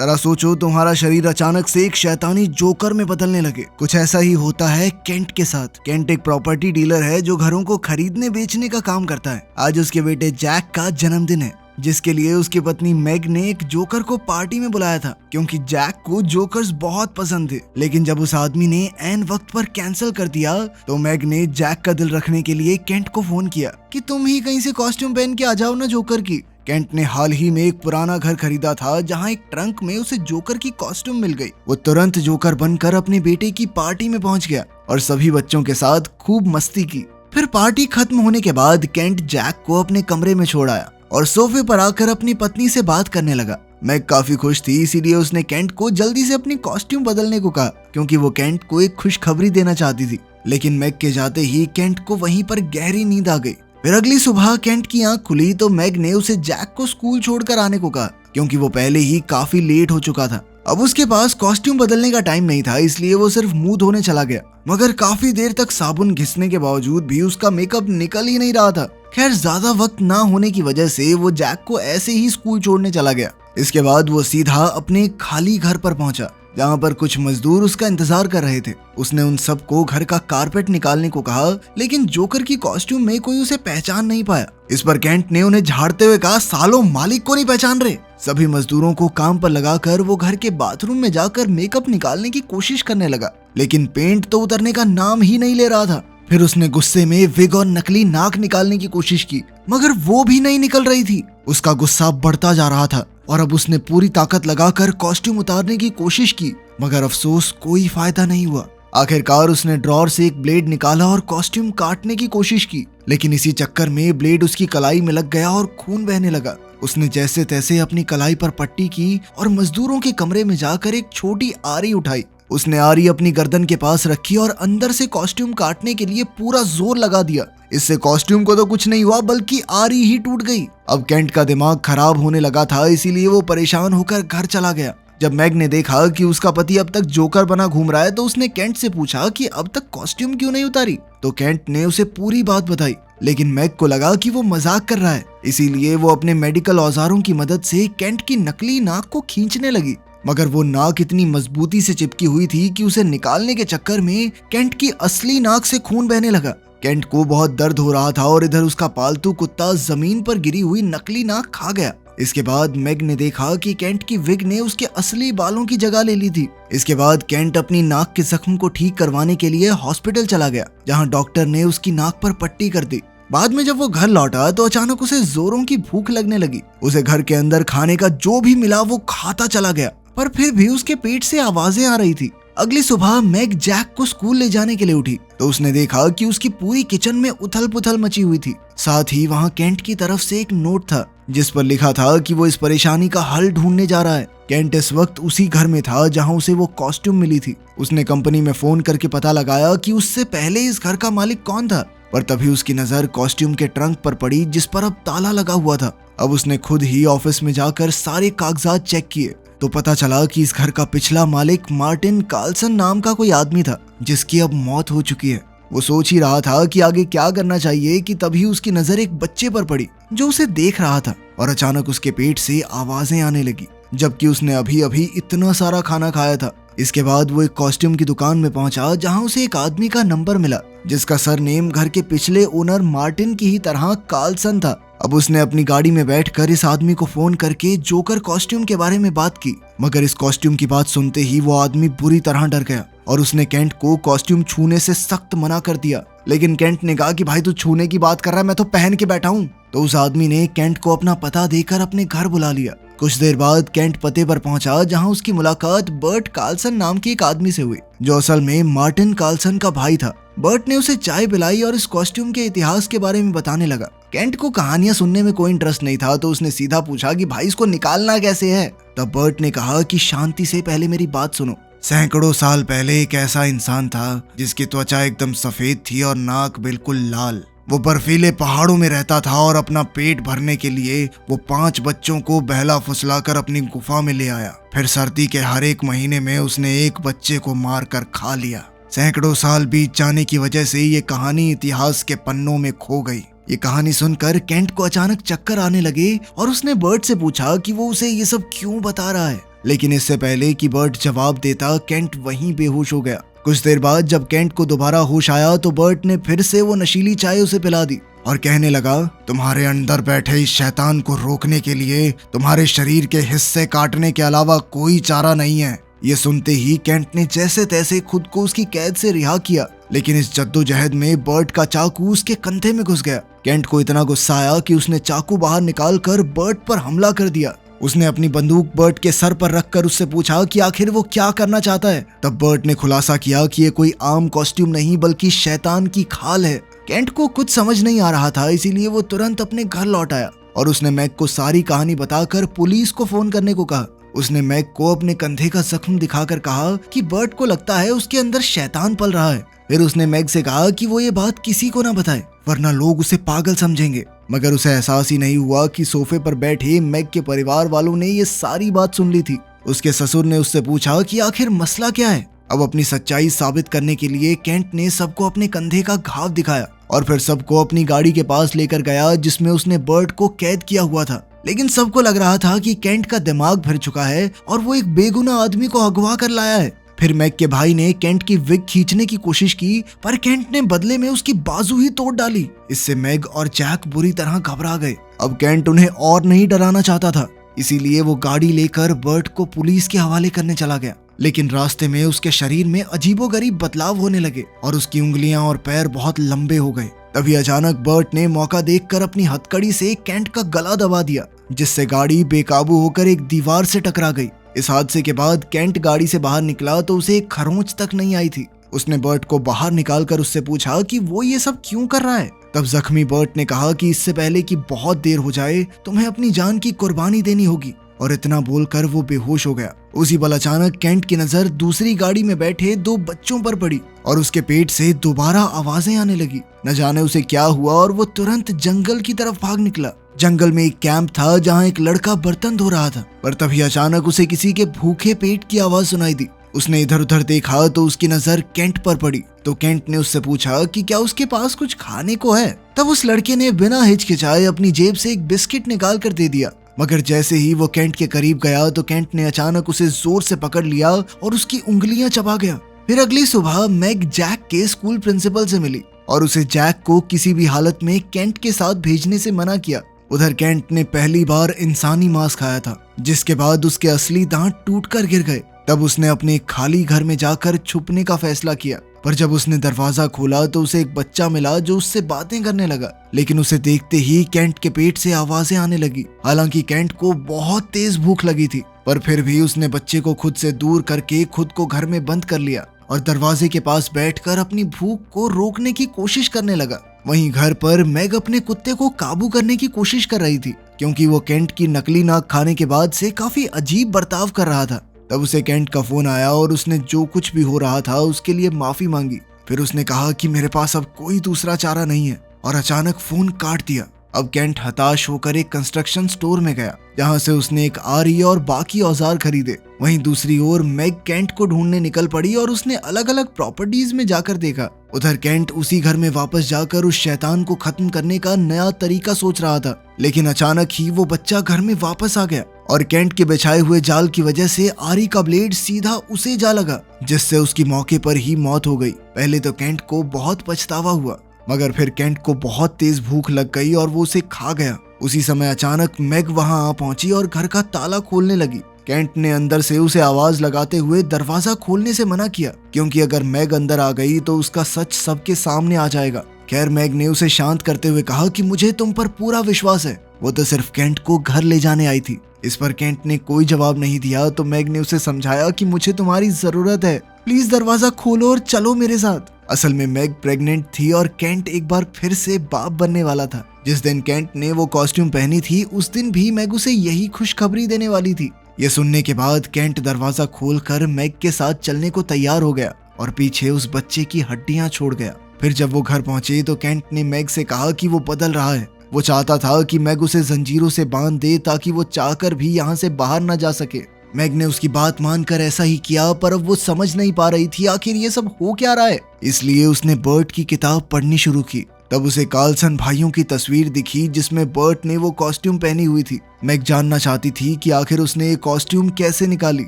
जरा सोचो, तुम्हारा शरीर अचानक से एक शैतानी जोकर में बदलने लगे। कुछ ऐसा ही होता है केंट के साथ। केंट एक प्रॉपर्टी डीलर है जो घरों को खरीदने बेचने का काम करता है। आज उसके बेटे जैक का जन्मदिन है, जिसके लिए उसकी पत्नी मैग ने एक जोकर को पार्टी में बुलाया था, क्योंकि जैक को जोकर्स बहुत पसंद थे। लेकिन जब उस आदमी ने ऐन वक्त पर कैंसिल कर दिया तो मैग ने जैक का दिल रखने के लिए केंट को फोन किया कि तुम ही कहीं से कॉस्ट्यूम पहन के आ जाओ ना जोकर की। केंट ने हाल ही में एक पुराना घर खरीदा था, जहां एक ट्रंक में उसे जोकर की कॉस्ट्यूम मिल गई। वो तुरंत जोकर बनकर अपने बेटे की पार्टी में पहुंच गया और सभी बच्चों के साथ खूब मस्ती की। फिर पार्टी खत्म होने के बाद केंट जैक को अपने कमरे में छोड़ आया और सोफे पर आकर अपनी पत्नी से बात करने लगा। मैग काफी खुश थी, इसीलिए उसने केंट को जल्दी से अपनी कॉस्ट्यूम बदलने को कहा, क्योंकि वो केंट को एक खुशखबरी देना चाहती थी। लेकिन मैग के जाते ही केंट को वहीं पर गहरी नींद आ गई। फिर अगली सुबह केंट की आंख खुली तो मैग ने उसे जैक को स्कूल छोड़कर आने को कहा, क्योंकि वो पहले ही काफी लेट हो चुका था। अब उसके पास कॉस्ट्यूम बदलने का टाइम नहीं था, इसलिए वो सिर्फ मुंह धोने चला गया। मगर काफी देर तक साबुन घिसने के बावजूद भी उसका मेकअप निकल ही नहीं रहा था। खैर, ज्यादा वक्त ना होने की वजह से वो जैक को ऐसे ही स्कूल छोड़ने चला गया। इसके बाद वो सीधा अपने खाली घर पर पहुंचा, जहाँ पर कुछ मजदूर उसका इंतजार कर रहे थे। उसने उन सबको घर का कारपेट निकालने को कहा, लेकिन जोकर की कॉस्ट्यूम में कोई उसे पहचान नहीं पाया। इस पर केंट ने उन्हें झाड़ते हुए कहा, सालों मालिक को नहीं पहचान रहे। सभी मजदूरों को काम पर लगाकर वो घर के बाथरूम में जाकर मेकअप निकालने की कोशिश करने लगा, लेकिन पेंट तो उतरने का नाम ही नहीं ले रहा था। फिर उसने गुस्से में विग और नकली नाक निकालने की कोशिश की, मगर वो भी नहीं निकल रही थी। उसका गुस्सा बढ़ता जा रहा था और अब उसने पूरी ताकत लगाकर कॉस्ट्यूम उतारने की कोशिश की, मगर अफसोस कोई फायदा नहीं हुआ। आखिरकार उसने ड्रॉर से एक ब्लेड निकाला और कॉस्ट्यूम काटने की कोशिश की, लेकिन इसी चक्कर में ब्लेड उसकी कलाई में लग गया और खून बहने लगा। उसने जैसे तैसे अपनी कलाई पर पट्टी की और मजदूरों के कमरे में जाकर एक छोटी आरी उठाई। उसने आरी अपनी गर्दन के पास रखी और अंदर से कॉस्ट्यूम काटने के लिए पूरा जोर लगा दिया। इससे कॉस्ट्यूम को तो कुछ नहीं हुआ, बल्कि आरी ही टूट गई। अब केंट का दिमाग खराब होने लगा था, इसीलिए वो परेशान होकर घर चला गया। जब मैग ने देखा कि उसका पति अब तक जोकर बना घूम रहा है तो उसने केंट से पूछा कि अब तक कॉस्ट्यूम क्यों नहीं उतारी। तो केंट ने उसे पूरी बात बताई, लेकिन मैग को लगा कि वो मजाक कर रहा है, इसीलिए वो अपने मेडिकल औजारों की मदद से केंट की नकली नाक को खींचने लगी। मगर वो नाक इतनी मजबूती से चिपकी हुई थी कि उसे निकालने के चक्कर में केंट की असली नाक से खून बहने लगा। केंट को बहुत दर्द हो रहा था और इधर उसका पालतू कुत्ता जमीन पर गिरी हुई नकली नाक खा गया। इसके बाद मैग ने देखा कि केंट की विग ने उसके असली बालों की जगह ले ली थी। इसके बाद केंट अपनी नाक के जख्म को ठीक करवाने के लिए हॉस्पिटल चला गया, जहां डॉक्टर ने उसकी नाक पर पट्टी कर दी। बाद में जब वो घर लौटा तो अचानक उसे जोरों की भूख लगने लगी। उसे घर के अंदर खाने का जो भी मिला वो खाता चला गया, पर फिर भी उसके पेट से आवाजें आ रही थी। अगली सुबह मैग जैक को स्कूल ले जाने के लिए उठी तो उसने देखा कि उसकी पूरी किचन में उथल पुथल मची हुई थी। साथ ही वहाँ केंट की तरफ से एक नोट था, जिस पर लिखा था कि वो इस परेशानी का हल ढूंढने जा रहा है। केंट इस वक्त उसी घर में था जहाँ उसे वो कॉस्ट्यूम मिली थी। उसने कंपनी में फोन करके पता लगाया कि उससे पहले इस घर का मालिक कौन था, पर तभी उसकी नजर कॉस्ट्यूम के ट्रंक पर पड़ी, जिस पर अब ताला लगा हुआ था। अब उसने खुद ही ऑफिस में जाकर सारे कागजात चेक किए तो पता चला कि इस घर का पिछला मालिक मार्टिन कार्लसन नाम का कोई आदमी था, जिसकी अब मौत हो चुकी है। वो सोच ही रहा था कि आगे क्या करना चाहिए कि तभी उसकी नजर एक बच्चे पर पड़ी जो उसे देख रहा था, और अचानक उसके पेट से आवाजें आने लगी, जबकि उसने अभी अभी इतना सारा खाना खाया था। इसके बाद वो एक कॉस्ट्यूम की दुकान में पहुंचा, जहां उसे एक आदमी का नंबर मिला, जिसका सरनेम घर के पिछले ओनर मार्टिन की ही तरह कार्लसन था। अब उसने अपनी गाड़ी में बैठकर इस आदमी को फोन करके जोकर कॉस्ट्यूम के बारे में बात की, मगर इस कॉस्ट्यूम की बात सुनते ही वो आदमी बुरी तरह डर गया और उसने केंट को कॉस्ट्यूम छूने से सख्त मना कर दिया। लेकिन केंट ने कहा कि भाई तू छूने की बात कर रहा है, मैं तो पहन के बैठा हूँ। तो उस आदमी ने केंट को अपना पता देकर अपने घर बुला लिया। कुछ देर बाद केंट पते पर पहुंचा, जहां उसकी मुलाकात बर्ट कार्लसन नाम के एक आदमी से हुई, जो असल में मार्टिन कार्लसन का भाई था। बर्ट ने उसे चाय पिलाई और इस कॉस्ट्यूम के इतिहास के बारे में बताने लगा। केंट को कहानियां सुनने में कोई इंटरेस्ट नहीं था, तो उसने सीधा पूछा कि भाई इसको निकालना कैसे है। तब बर्ट ने कहा कि शांति से पहले मेरी बात सुनो। सैकड़ों साल पहले एक ऐसा इंसान था जिसकी त्वचा एकदम सफेद थी और नाक बिल्कुल लाल। वो बर्फीले पहाड़ों में रहता था और अपना पेट भरने के लिए वो 5 बच्चों को बहला फुसलाकर अपनी गुफा में ले आया। फिर सर्दी के हर एक महीने में उसने एक बच्चे को मार कर खा लिया। सैकड़ों साल बीत जाने की वजह से ये कहानी इतिहास के पन्नों में खो गई। ये कहानी सुनकर केंट को अचानक चक्कर आने लगे और उसने बर्ट से पूछा कि वो उसे ये सब क्यों बता रहा है। लेकिन इससे पहले कि बर्ट जवाब देता केंट वहीं बेहोश हो गया। कुछ देर बाद जब केंट को दोबारा होश आया तो बर्ट ने फिर से वो नशीली चाय उसे पिला दी और कहने लगा, तुम्हारे अंदर बैठे इस शैतान को रोकने के लिए तुम्हारे शरीर के हिस्से काटने के अलावा कोई चारा नहीं है। ये सुनते ही केंट ने जैसे तैसे खुद को उसकी कैद से रिहा किया, लेकिन इस जद्दोजहद में बर्ट का चाकू उसके कंधे में घुस गया। केंट को इतना गुस्सा आया कि उसने चाकू बाहर निकाल कर बर्ट पर हमला कर दिया। उसने अपनी बंदूक बर्ट के सर पर रखकर उससे पूछा कि आखिर वो क्या करना चाहता है। तब बर्ट ने खुलासा किया कि ये कोई आम कॉस्ट्यूम नहीं बल्कि शैतान की खाल है। केंट को कुछ समझ नहीं आ रहा था, इसीलिए वो तुरंत अपने घर लौट आया और उसने मैग को सारी कहानी बताकर पुलिस को फोन करने को कहा। उसने मैग को अपने कंधे का जख्म दिखाकर कहा कि बर्ट को लगता है उसके अंदर शैतान पल रहा है। फिर उसने मैग से कहा कि वो ये बात किसी को ना बताए वरना लोग उसे पागल समझेंगे। मगर उसे एहसास ही नहीं हुआ कि सोफे पर बैठे मैग के परिवार वालों ने ये सारी बात सुन ली थी। उसके ससुर ने उससे पूछा कि आखिर मसला क्या है। अब अपनी सच्चाई साबित करने के लिए केंट ने सबको अपने कंधे का घाव दिखाया और फिर सबको अपनी गाड़ी के पास लेकर गया जिसमें उसने बर्ट को कैद किया हुआ था। लेकिन सबको लग रहा था कि केंट का दिमाग भर चुका है और वो एक बेगुनाह आदमी को अगवा कर लाया है। फिर मैग के भाई ने केंट की विग खींचने की कोशिश की, पर केंट ने बदले में उसकी बाजू ही तोड़ डाली। इससे मैग और जैक बुरी तरह घबरा गए। अब केंट उन्हें और नहीं डराना चाहता था, इसीलिए वो गाड़ी लेकर बर्ट को पुलिस के हवाले करने चला गया। लेकिन रास्ते में उसके शरीर में अजीबोगरीब बदलाव होने लगे और उसकी उंगलियां और पैर बहुत लंबे हो गए। तभी अचानक बर्ट ने मौका देखकर अपनी हथकड़ी से केंट का गला दबा दिया, जिससे गाड़ी बेकाबू होकर एक दीवार से टकरा गई। इस हादसे के बाद केंट गाड़ी से बाहर निकला तो उसे एक खरोंच तक नहीं आई थी। उसने बर्ट को बाहर निकालकर उससे पूछा कि वो ये सब क्यों कर रहा है। तब जख्मी बर्ट ने कहा कि इससे पहले कि बहुत देर हो जाए तुम्हें अपनी जान की कुर्बानी देनी होगी, और इतना बोलकर वो बेहोश हो गया। उसी पल अचानक केंट की नजर दूसरी गाड़ी में बैठे 2 बच्चों पर पड़ी और उसके पेट से दोबारा आवाजें आने लगी। न जाने उसे क्या हुआ और वो तुरंत जंगल की तरफ भाग निकला। जंगल में एक कैंप था जहाँ एक लड़का बर्तन धो रहा था, पर तभी अचानक उसे किसी के भूखे पेट की आवाज सुनाई दी। उसने इधर उधर देखा तो उसकी नजर केंट पर पड़ी। तो केंट ने उससे पूछा कि क्या उसके पास कुछ खाने को है। तब उस लड़के ने बिना हिचकिचाए अपनी जेब से एक बिस्किट निकाल कर दे दिया। मगर जैसे ही वो केंट के करीब गया तो केंट ने अचानक उसे जोर से पकड़ लिया और उसकी उंगलियां चबा गया। फिर अगली सुबह मैग जैक के स्कूल प्रिंसिपल से मिली और उसे जैक को किसी भी हालत में केंट के साथ भेजने से मना किया। उधर केंट ने पहली बार इंसानी मांस खाया था, जिसके बाद उसके असली दांत टूटकर गिर गए। तब उसने अपने खाली घर में जाकर छुपने का फैसला किया, पर जब उसने दरवाजा खोला तो उसे एक बच्चा मिला जो उससे बातें करने लगा। लेकिन उसे देखते ही केंट के पेट से आवाजें आने लगी। हालांकि केंट को बहुत तेज भूख लगी थी, पर फिर भी उसने बच्चे को खुद से दूर करके खुद को घर में बंद कर लिया और दरवाजे के पास बैठकर अपनी भूख को रोकने की कोशिश करने लगा। वहीं घर पर मैग अपने कुत्ते को काबू करने की कोशिश कर रही थी, क्योंकि वो केंट की नकली नाक खाने के बाद से काफी अजीब बर्ताव कर रहा था। तब उसे केंट का फोन आया और उसने जो कुछ भी हो रहा था उसके लिए माफी मांगी। फिर उसने कहा कि मेरे पास अब कोई दूसरा चारा नहीं है, और अचानक फोन काट दिया। अब केंट हताश होकर एक कंस्ट्रक्शन स्टोर में गया, जहां से उसने एक आरी और बाकी औजार खरीदे। वहीं दूसरी ओर मैग केंट को ढूंढने निकल पड़ी और उसने अलग अलग प्रॉपर्टीज में जाकर देखा। उधर केंट उसी घर में वापस जाकर उस शैतान को खत्म करने का नया तरीका सोच रहा था। लेकिन अचानक ही वो बच्चा घर में वापस आ गया और केंट के बिछाए हुए जाल की वजह से आरी का ब्लेड सीधा उसे जा लगा, जिससे उसकी मौके पर ही मौत हो गई। पहले तो केंट को बहुत पछतावा हुआ, मगर फिर केंट को बहुत तेज भूख लग गई और वो उसे खा गया। उसी समय अचानक मैग वहां आ पहुंची और घर का ताला खोलने लगी। केंट ने अंदर से उसे आवाज लगाते हुए दरवाजा खोलने से मना किया, क्योंकि अगर मैग अंदर आ गई तो उसका सच सबके सामने आ जाएगा। खैर मैग ने उसे शांत करते हुए कहा कि मुझे तुम पर पूरा विश्वास है, वो तो सिर्फ केंट को घर ले जाने आई थी। इस पर केंट ने कोई जवाब नहीं दिया तो मैग ने उसे समझाया कि मुझे तुम्हारी जरूरत है, प्लीज दरवाजा खोलो और चलो मेरे साथ। असल में मैग प्रेग्नेंट थी और केंट एक बार फिर से बाप बनने वाला था। जिस दिन केंट ने वो कॉस्ट्यूम पहनी थी उस दिन भी मैग उसे यही खुशखबरी देने वाली थी। ये सुनने के बाद केंट दरवाजा खोलकर मैग के साथ चलने को तैयार हो गया और पीछे उस बच्चे की हड्डियां छोड़ गया। फिर जब वो घर पहुंचे तो केंट ने मैग से कहा कि वो बदल रहा है। वो चाहता था कि मैग उसे जंजीरों से बांध दे ताकि वो चाहकर भी यहाँ से बाहर न जा सके। मैग ने उसकी बात मानकर ऐसा ही किया, पर अब वो समझ नहीं पा रही थी आखिर ये सब हो क्या रहा है। इसलिए उसने बर्ट की किताब पढ़नी शुरू की। तब उसे कार्लसन भाइयों की तस्वीर दिखी जिसमें बर्ट ने वो कॉस्ट्यूम पहनी हुई थी। मैग जानना चाहती थी कि आखिर उसने ये कॉस्ट्यूम कैसे निकाली,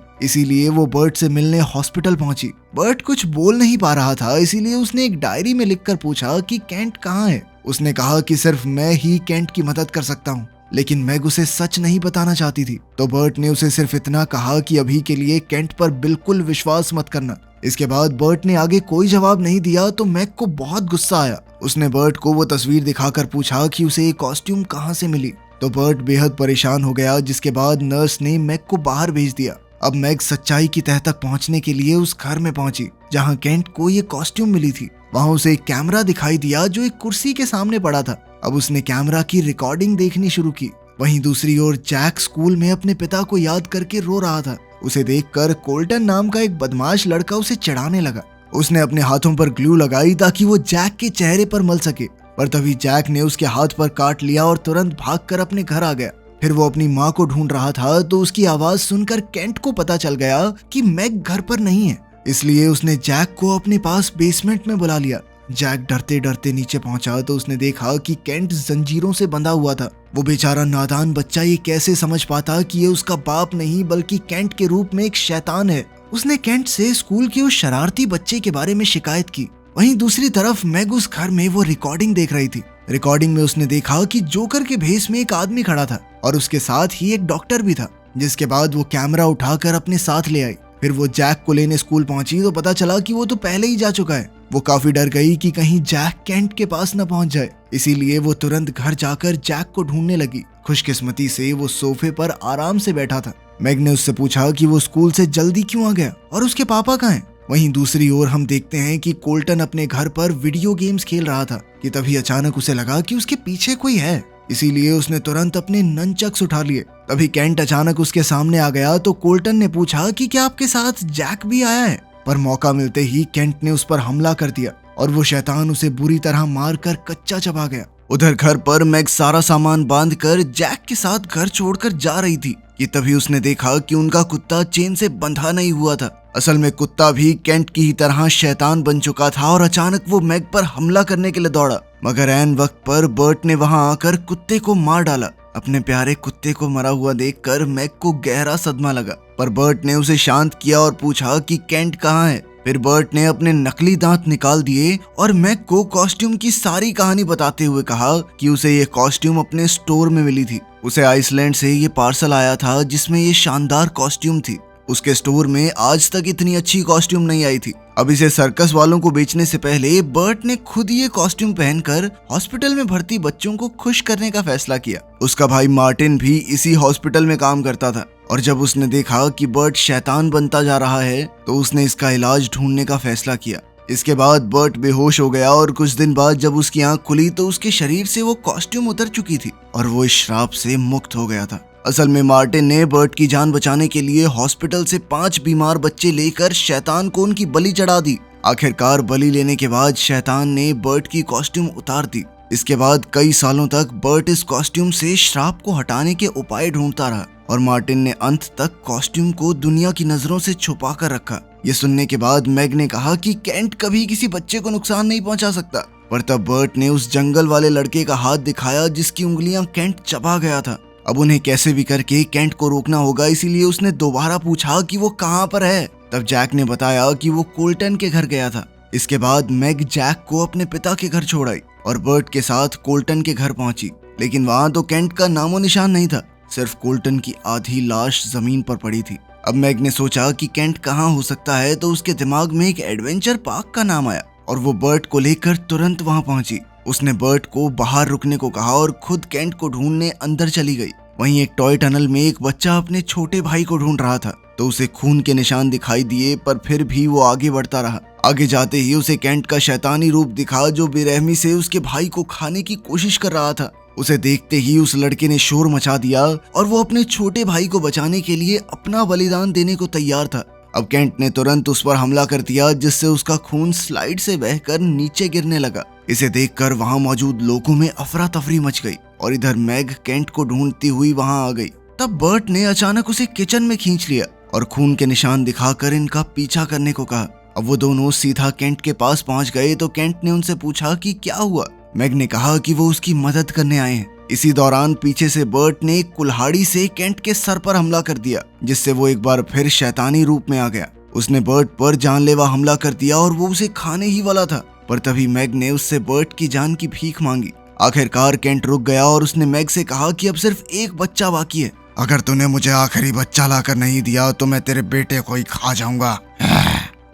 इसीलिए वो बर्ट से मिलने हॉस्पिटल पहुंची। बर्ट कुछ बोल नहीं पा रहा था, इसीलिए उसने एक डायरी में लिखकर पूछा कि केंट कहाँ है। उसने कहा कि सिर्फ मैं ही केंट की मदद कर सकता हूँ, लेकिन मैग उसे सच नहीं बताना चाहती थी। तो बर्ट ने उसे सिर्फ इतना कहा कि अभी के लिए केंट पर बिल्कुल विश्वास मत करना। इसके बाद बर्ट ने आगे कोई जवाब नहीं दिया तो मैग को बहुत गुस्सा आया। उसने बर्ट को वो तस्वीर दिखाकर पूछा कि उसे ये कॉस्ट्यूम कहाँ से मिली। तो बर्ट बेहद परेशान हो गया, जिसके बाद नर्स ने मैग को बाहर भेज दिया। अब मैग सच्चाई की तह तक पहुंचने के लिए उस घर में पहुंची जहां केंट को ये कॉस्ट्यूम मिली थी। वहां उसे एक कैमरा दिखाई दिया जो एक कुर्सी के सामने पड़ा था। अब उसने कैमरा की रिकॉर्डिंग देखनी शुरू की। वहीं दूसरी ओर जैक स्कूल में अपने पिता को याद करके रो रहा था। उसे देखकर कोल्टन नाम का एक बदमाश लड़का उसे चिढ़ाने लगा। उसने अपने हाथों पर ग्लू लगाई ताकि वो जैक के चेहरे पर मल सके, पर तभी जैक ने उसके हाथ पर काट लिया और तुरंत भागकर अपने घर आ गया। फिर वो अपनी माँ को ढूंढ रहा था तो उसकी आवाज सुनकर केंट को पता चल गया कि मैग घर पर नहीं है, इसलिए उसने जैक को अपने पास बेसमेंट में बुला लिया। जैक डरते डरते नीचे पहुंचा तो उसने देखा कि केंट जंजीरों से बंधा हुआ था। वो बेचारा नादान बच्चा ये कैसे समझ पाता कि ये उसका बाप नहीं बल्कि केंट के रूप में एक शैतान है। उसने केंट से स्कूल के उस शरारती बच्चे के बारे में शिकायत की। वहीं दूसरी तरफ मैग उस घर में वो रिकॉर्डिंग देख रही थी। रिकॉर्डिंग में उसने देखा कि जोकर के भेष में एक आदमी खड़ा था और उसके साथ ही एक डॉक्टर भी था, जिसके बाद वो कैमरा उठाकर अपने साथ ले आई। फिर वो जैक को लेने स्कूल पहुंची तो पता चला कि वो तो पहले ही जा चुका है। वो काफी डर गई कि कहीं जैक केंट के पास न पहुंच जाए, इसीलिए वो तुरंत घर जाकर जैक को ढूंढने लगी। खुशकिस्मती से वो सोफे पर आराम से बैठा था। मैग ने उससे पूछा कि वो स्कूल से जल्दी क्यों आ गया और उसके पापा कहाँ हैं। वहीं दूसरी ओर हम देखते हैं कि कोल्टन अपने घर पर वीडियो गेम्स खेल रहा था कि तभी अचानक उसे लगा कि उसके पीछे कोई है, इसीलिए उसने तुरंत अपने ननचक्स उठा लिए। तभी केंट अचानक उसके सामने आ गया तो कोल्टन ने पूछा कि क्या आपके साथ जैक भी आया है, पर मौका मिलते ही केंट ने उस पर हमला कर दिया और वो शैतान उसे बुरी तरह मारकर कच्चा चबा गया। उधर घर पर मैग सारा सामान बांधकर जैक के साथ घर छोड़कर जा रही थी कि तभी उसने देखा कि उनका कुत्ता चेन से बंधा नहीं हुआ था। असल में कुत्ता भी केंट की ही तरह शैतान बन चुका था और अचानक वो मैग पर हमला करने के लिए दौड़ा, मगर ऐन वक्त पर बर्ट ने वहां आकर कुत्ते को मार डाला। अपने प्यारे कुत्ते को मरा हुआ देखकर मैग को गहरा सदमा लगा, पर बर्ट ने उसे शांत किया और पूछा कि केंट कहाँ है। फिर बर्ट ने अपने नकली दांत निकाल दिए और मैग को कॉस्ट्यूम की सारी कहानी बताते हुए कहा कि उसे ये कॉस्ट्यूम अपने स्टोर में मिली थी। उसे आइसलैंड से ये पार्सल आया था जिसमें ये शानदार कॉस्ट्यूम थी। उसके स्टोर में आज तक इतनी अच्छी कॉस्ट्यूम नहीं आई थी। अब इसे सर्कस वालों को बेचने से पहले बर्ट ने खुद ये कॉस्ट्यूम पहनकर हॉस्पिटल में भर्ती बच्चों को खुश करने का फैसला किया। उसका भाई मार्टिन भी इसी हॉस्पिटल में काम करता था और जब उसने देखा कि बर्ट शैतान बनता जा रहा है तो उसने इसका इलाज ढूंढने का फैसला किया। इसके बाद बर्ट बेहोश हो गया और कुछ दिन बाद जब उसकी आंख खुली तो उसके शरीर से वो कॉस्ट्यूम उतर चुकी थी और वो इस श्राप से मुक्त हो गया था। असल में मार्टिन ने बर्ट की जान बचाने के लिए हॉस्पिटल से 5 बीमार बच्चे लेकर शैतान को उनकी बलि चढ़ा दी। आखिरकार बलि लेने के बाद शैतान ने बर्ट की कॉस्ट्यूम उतार दी। इसके बाद कई सालों तक बर्ट इस कॉस्ट्यूम से श्राप को हटाने के उपाय ढूंढता रहा और मार्टिन ने अंत तक कॉस्ट्यूम को दुनिया की नजरों से छुपा कर रखा। ये सुनने के बाद मैग ने कहा कि केंट कभी किसी बच्चे को नुकसान नहीं पहुंचा सकता, पर तब बर्ट ने उस जंगल वाले लड़के का हाथ दिखाया जिसकी उंगलियां केंट चबा गया था। अब उन्हें कैसे भी करके केंट को रोकना होगा, इसीलिए उसने दोबारा पूछा कि वो कहाँ पर है। तब जैक ने बताया कि वो कोल्टन के घर गया था। इसके बाद मैग जैक को अपने पिता के घर छोड़ आई और बर्ट के साथ कोल्टन के घर पहुंची, लेकिन वहां तो केंट का नामो निशान नहीं था, सिर्फ कोल्टन की आधी लाश जमीन पर पड़ी थी। अब मैग ने सोचा कि केंट कहाँ हो सकता है तो उसके दिमाग में एक एडवेंचर पार्क का नाम आया और वो बर्ट को लेकर तुरंत वहां पहुंची। उसने बर्ट को बाहर रुकने को कहा और खुद केंट को ढूंढने अंदर चली गई। वहीं एक टॉय टनल में एक बच्चा अपने छोटे भाई को ढूंढ रहा था तो उसे खून के निशान दिखाई दिए, पर फिर भी वो आगे बढ़ता रहा। आगे जाते ही उसे केंट का शैतानी रूप दिखा जो बेरहमी से उसके भाई को खाने की कोशिश कर रहा था। उसे देखते ही उस लड़के ने शोर मचा दिया और वो अपने छोटे भाई को बचाने के लिए अपना बलिदान देने को तैयार था। अब केंट ने तुरंत उस पर हमला कर दिया जिससे उसका खून स्लाइड से बहकर नीचे गिरने लगा। इसे देखकर वहां मौजूद लोगों में अफरा तफरी मच गई और इधर मैग केंट को ढूंढती हुई वहां आ गई। तब बर्ट ने अचानक उसे किचन में खींच लिया और खून के निशान दिखाकर इनका पीछा करने को कहा। अब वो दोनों सीधा केंट के पास पहुंच गए तो केंट ने उनसे पूछा कि क्या हुआ। मैग ने कहा कि वो उसकी मदद करने आए हैं। इसी दौरान पीछे से बर्ट ने एक कुल्हाड़ी से केंट के सर पर हमला कर दिया, जिससे वो एक बार फिर शैतानी रूप में आ गया। उसने बर्ट पर जानलेवा हमला कर दिया और वो उसे खाने ही वाला था, पर तभी मैग ने उससे बर्ट की जान की भीख मांगी। आखिरकार केंट रुक गया और उसने मैग से कहा कि अब सिर्फ एक बच्चा बाकी है। अगर तूने मुझे आखिरी बच्चा लाकर नहीं दिया तो मैं तेरे बेटे को ही खा जाऊंगा।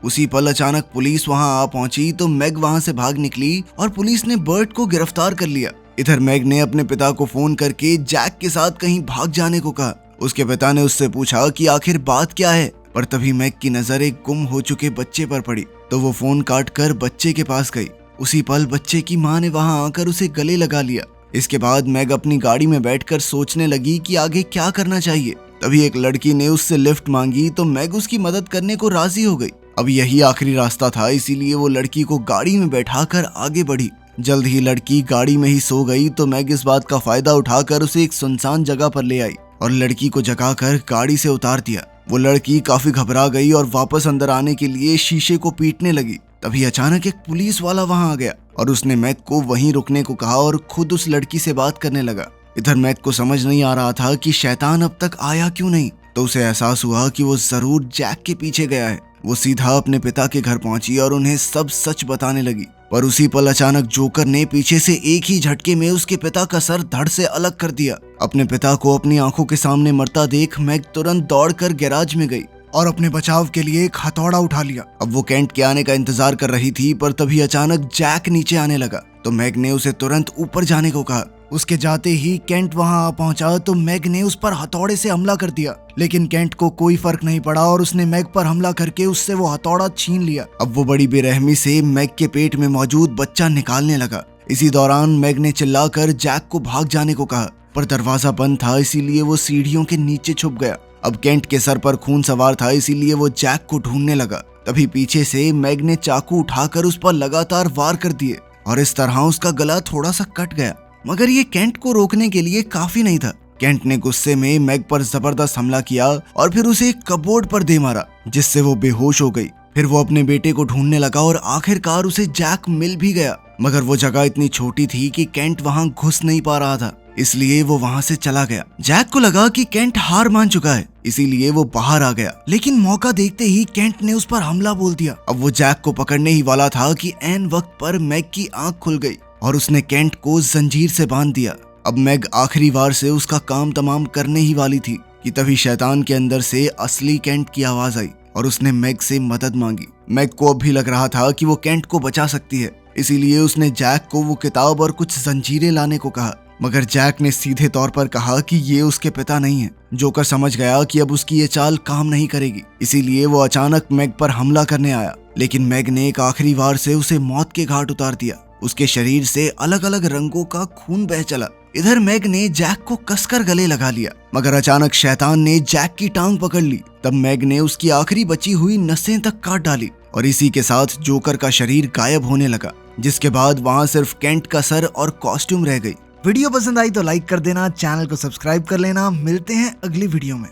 उसी पल अचानक पुलिस वहां आ पहुंची तो मैग वहां से भाग निकली और पुलिस ने बर्ट को गिरफ्तार कर लिया। इधर मैग ने अपने पिता को फोन करके जैक के साथ कहीं भाग जाने को कहा। उसके पिता ने उससे पूछा कि आखिर बात क्या है, पर तभी मैग की नजर एक गुम हो चुके बच्चे पर पड़ी तो वो फोन काट कर बच्चे के पास गई। उसी पल बच्चे की माँ ने वहां आकर उसे गले लगा लिया। इसके बाद मैग अपनी गाड़ी में बैठकर सोचने लगी कि आगे क्या करना चाहिए। तभी एक लड़की ने उससे लिफ्ट मांगी तो मैग उसकी मदद करने को राजी हो गई। अब यही आखिरी रास्ता था, इसीलिए वो लड़की को गाड़ी में बैठाकर आगे बढ़ी। जल्द ही लड़की गाड़ी में ही सो गई तो मैग इस बात का फायदा उठाकर उसे एक सुनसान जगह पर ले आई और लड़की को जगाकर गाड़ी से उतार दिया। वो लड़की काफी घबरा गई और वापस अंदर आने के लिए शीशे को पीटने लगी। तभी अचानक एक पुलिस वाला वहां आ गया और उसने मैग को वहीं रुकने को कहा और खुद उस लड़की से बात करने लगा। इधर मैग को समझ नहीं आ रहा था कि शैतान अब तक आया क्यों नहीं, तो उसे एहसास हुआ कि वो जरूर जैक के पीछे गया है। वो सीधा अपने पिता के घर पहुंची और उन्हें सब सच बताने लगी, पर उसी पल अचानक जोकर ने पीछे से एक ही झटके में उसके पिता का सर धड़ से अलग कर दिया। अपने पिता को अपनी आंखों के सामने मरता देख मैग तुरंत दौड़कर गैराज में गई और अपने बचाव के लिए एक हथौड़ा उठा लिया। अब वो केंट के आने का इंतजार कर रही थी, पर तभी अचानक जैक नीचे आने लगा तो मैग ने उसे तुरंत ऊपर जाने को कहा। उसके जाते ही केंट वहां आ पहुंचा तो मैग ने उस पर हथौड़े से हमला कर दिया, लेकिन केंट को कोई फर्क नहीं पड़ा और उसने मैग पर हमला करके उससे वो हथौड़ा छीन लिया। अब वो बड़ी बेरहमी से मैग के पेट में मौजूद बच्चा निकालने लगा। इसी दौरान मैग ने चिल्लाकर जैक को भाग जाने को कहा, पर दरवाजा बंद था, इसीलिए वो सीढ़ियों के नीचे छुप गया। अब केंट के सर पर खून सवार था, इसीलिए वो जैक को ढूंढने लगा। तभी पीछे से मैग ने चाकू उठाकर उस पर लगातार वार कर दिए और इस तरह उसका गला थोड़ा सा कट गया। मगर ये केंट को रोकने के लिए काफी नहीं था। केंट ने गुस्से में मैग पर जबरदस्त हमला किया और फिर उसे एक कपबोर्ड पर दे मारा, जिससे वो बेहोश हो गई। फिर वो अपने बेटे को ढूंढने लगा और आखिरकार उसे जैक मिल भी गया, मगर वो जगह इतनी छोटी थी कि केंट वहां घुस नहीं पा रहा था, इसलिए वो वहां से चला गया। जैक को लगा कि केंट हार मान चुका है, इसीलिए वो बाहर आ गया, लेकिन मौका देखते ही केंट ने उस पर हमला बोल दिया। अब वो जैक को पकड़ने ही वाला था कि ऐन वक्त पर मैग की आंख खुल गई और उसने केंट को जंजीर से बांध दिया। अब मैग आखिरी बार से उसका काम तमाम करने ही वाली थी कि तभी शैतान के अंदर से असली केंट की आवाज आई और उसने मैग से मदद मांगी। मैग को अब भी लग रहा था कि वो केंट को बचा सकती है, इसीलिए उसने जैक को वो किताब और कुछ जंजीरें लाने को कहा, मगर जैक ने सीधे तौर पर कहा कि ये उसके पिता नहीं है। जोकर समझ गया कि अब उसकी ये चाल काम नहीं करेगी, इसीलिए वो अचानक मैग पर हमला करने आया, लेकिन मैग ने एक आखिरी वार से उसे मौत के घाट उतार दिया। उसके शरीर से अलग अलग रंगों का खून बह चला। इधर मैग ने जैक को कसकर गले लगा लिया, मगर अचानक शैतान ने जैक की टांग पकड़ ली। तब मैग ने उसकी आखिरी बची हुई नसें तक काट डाली और इसी के साथ जोकर का शरीर गायब होने लगा, जिसके बाद वहां सिर्फ केंट का सर और कॉस्ट्यूम रह गई। वीडियो पसंद आई तो लाइक कर देना, चैनल को सब्सक्राइब कर लेना। मिलते हैं अगली वीडियो में।